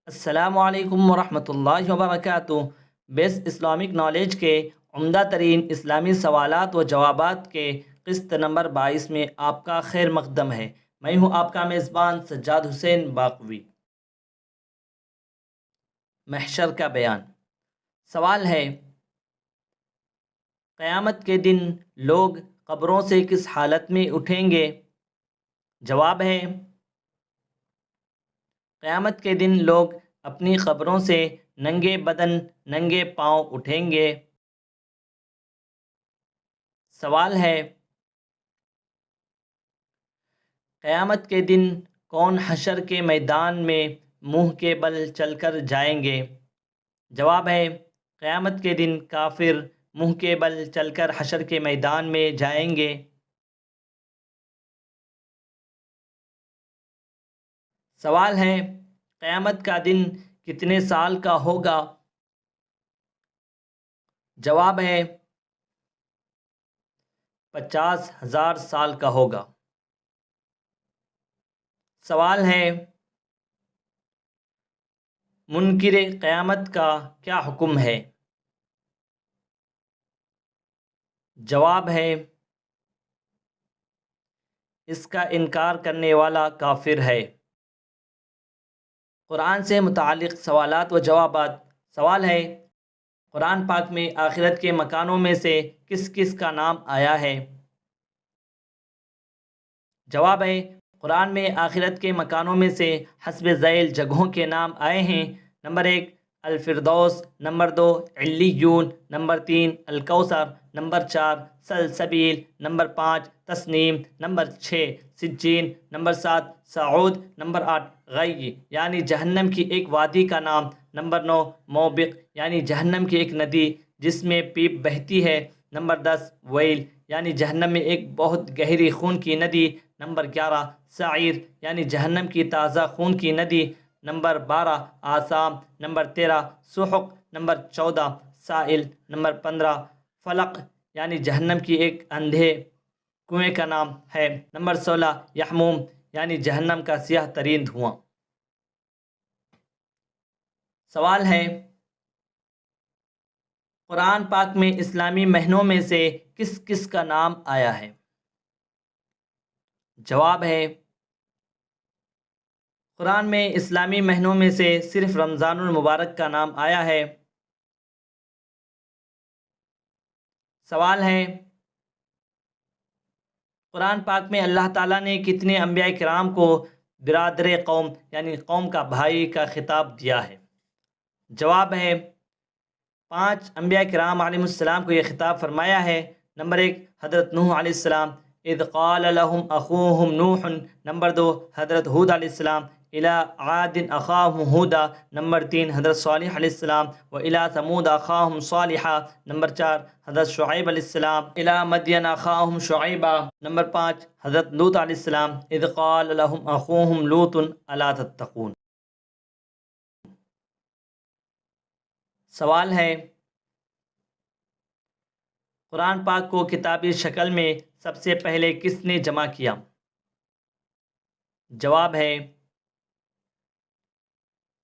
السلام علیکم ورحمۃ اللہ وبرکاتہ۔ بیس اسلامک نالج کے عمدہ ترین اسلامی سوالات و جوابات کے قسط نمبر 22 میں آپ کا خیر مقدم ہے۔ میں ہوں آپ کا میزبان سجاد حسین باقوی۔ محشر کا بیان۔ سوال ہے، قیامت کے دن لوگ قبروں سے کس حالت میں اٹھیں گے؟ جواب ہے، قیامت کے دن لوگ اپنی قبروں سے ننگے بدن ننگے پاؤں اٹھیں گے۔ سوال ہے، قیامت کے دن کون حشر کے میدان میں منہ کے بل چل کر جائیں گے؟ جواب ہے، قیامت کے دن کافر منہ کے بل چل کر حشر کے میدان میں جائیں گے۔ سوال ہے، قیامت کا دن کتنے سال کا ہوگا؟ جواب ہے، 50,000 سال کا ہوگا۔ سوال ہے، منکر قیامت کا کیا حکم ہے؟ جواب ہے، اس کا انکار کرنے والا کافر ہے۔ قرآن سے متعلق سوالات و جوابات۔ سوال ہے، قرآن پاک میں آخرت کے مکانوں میں سے کس کس کا نام آیا ہے؟ جواب ہے، قرآن میں آخرت کے مکانوں میں سے حسب ذیل جگہوں کے نام آئے ہیں۔ نمبر 1 الفردوس، نمبر 2 علیون، نمبر 3 الکوثر، نمبر 4 سلسبیل، نمبر 5 تسنیم، نمبر 6 سجین، نمبر 7 سعود، نمبر 8 غی یعنی جہنم کی ایک وادی کا نام، نمبر 9 موبق یعنی جہنم کی ایک ندی جس میں پیپ بہتی ہے، نمبر 10 ویل یعنی جہنم میں ایک بہت گہری خون کی ندی، نمبر 11 سعیر یعنی جہنم کی تازہ خون کی ندی، نمبر 12 آسام، نمبر 13 سحق، نمبر 14 سائل، نمبر 15 فلق یعنی جہنم کی ایک اندھے کنویں کا نام ہے، نمبر 16 یحموم یعنی جہنم کا سیاہ ترین دھواں۔ سوال ہے، قرآن پاک میں اسلامی مہینوں میں سے کس کس کا نام آیا ہے؟ جواب ہے، قرآن میں اسلامی مہینوں میں سے صرف رمضان المبارک کا نام آیا ہے۔ سوال ہے، قرآن پاک میں اللہ تعالیٰ نے کتنے انبیاء کرام کو برادر قوم یعنی قوم کا بھائی کا خطاب دیا ہے؟ جواب ہے، 5 انبیاء کرام علیہ السلام کو یہ خطاب فرمایا ہے۔ نمبر 1 حضرت نوح علیہ السلام، اذ قال لهم اخوهم نوح، نمبر 2 حضرت ہود علیہ السلام، الى عاد اخاهم ہودا، نمبر 3 حضرت صالح علیہ السلام، والى ثمود اخاهم صالحا، نمبر 4 حضرت شعیب علیہ السلام، الى مدین اخاهم شعیبا، نمبر 5 حضرت لوط علیہ السلام، اذ قال لهم اخوهم لوط الا تتقون۔ سوال ہے، قرآن پاک کو کتابی شکل میں سب سے پہلے کس نے جمع کیا؟ جواب ہے،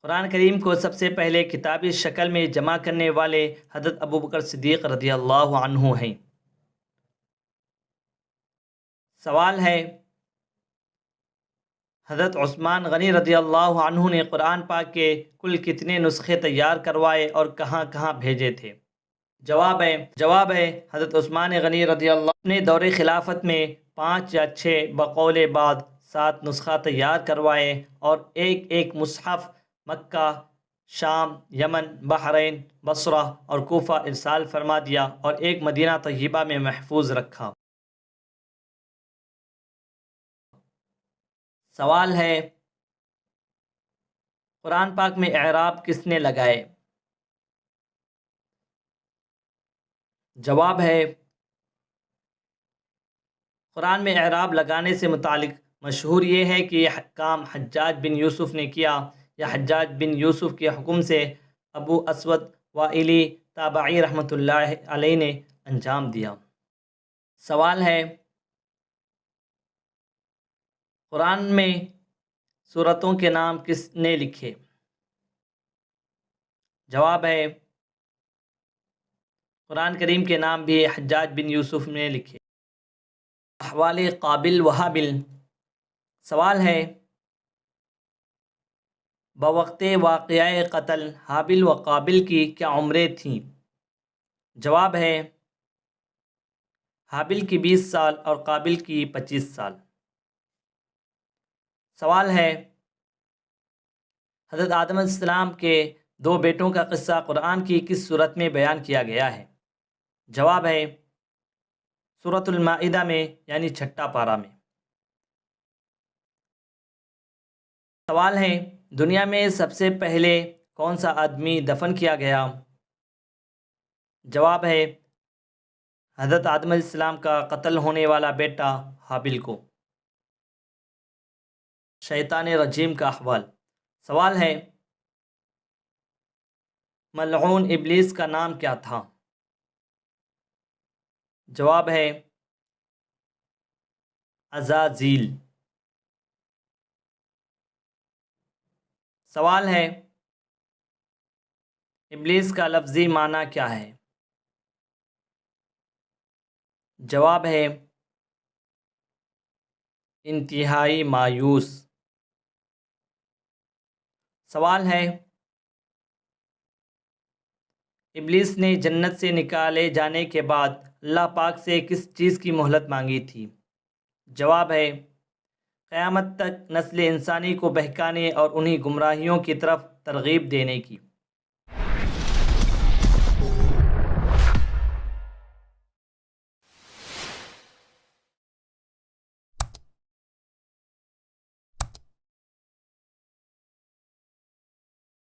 قرآن کریم کو سب سے پہلے کتابی شکل میں جمع کرنے والے حضرت ابوبکر صدیق رضی اللہ عنہ ہیں۔ سوال ہے، حضرت عثمان غنی رضی اللہ عنہ نے قرآن پاک کے کل کتنے نسخے تیار کروائے اور کہاں کہاں بھیجے تھے؟ جواب ہے حضرت عثمان غنی رضی اللہ عنہ نے دور خلافت میں 5 یا 6 بقول بعد 7 نسخہ تیار کروائے اور ایک ایک مصحف مکہ، شام، یمن، بحرین، بصرہ اور کوفہ ارسال فرما دیا اور ایک مدینہ طیبہ میں محفوظ رکھا۔ سوال ہے، قرآن پاک میں اعراب کس نے لگائے؟ جواب ہے، قرآن میں اعراب لگانے سے متعلق مشہور یہ ہے کہ یہ کام حجاج بن یوسف نے کیا یا حجاج بن یوسف کے حکم سے ابو اسود وائلی تابعی رحمۃ اللہ علیہ نے انجام دیا۔ سوال ہے، قرآن میں سورتوں کے نام کس نے لکھے؟ جواب ہے قرآن کریم کے نام بھی حجاج بن یوسف نے لکھے۔ احوال قابل و حابل۔ سوال ہے بوقت واقعہ قتل حابل و قابل کی کیا عمریں تھیں؟ جواب ہے حابل کی 20 سال اور قابل کی 25 سال۔ سوال ہے حضرت آدم علیہ السلام کے 2 بیٹوں کا قصہ قرآن کی کس صورت میں بیان کیا گیا ہے؟ جواب ہے سورۃ المائدہ میں، یعنی 6 پارہ میں۔ سوال ہے دنیا میں سب سے پہلے کون سا آدمی دفن کیا گیا؟ جواب ہے حضرت آدم علیہ السلام کا قتل ہونے والا بیٹا حابل کو۔ شیطان رجیم کا احوال۔ سوال ہے ملعون ابلیس کا نام کیا تھا؟ جواب ہے عزازیل۔ سوال ہے ابلیس کا لفظی معنی کیا ہے؟ جواب ہے انتہائی مایوس۔ سوال ہے ابلیس نے جنت سے نکالے جانے کے بعد اللہ پاک سے کس چیز کی مہلت مانگی تھی؟ جواب ہے قیامت تک نسل انسانی کو بہکانے اور انہیں گمراہیوں کی طرف ترغیب دینے کی۔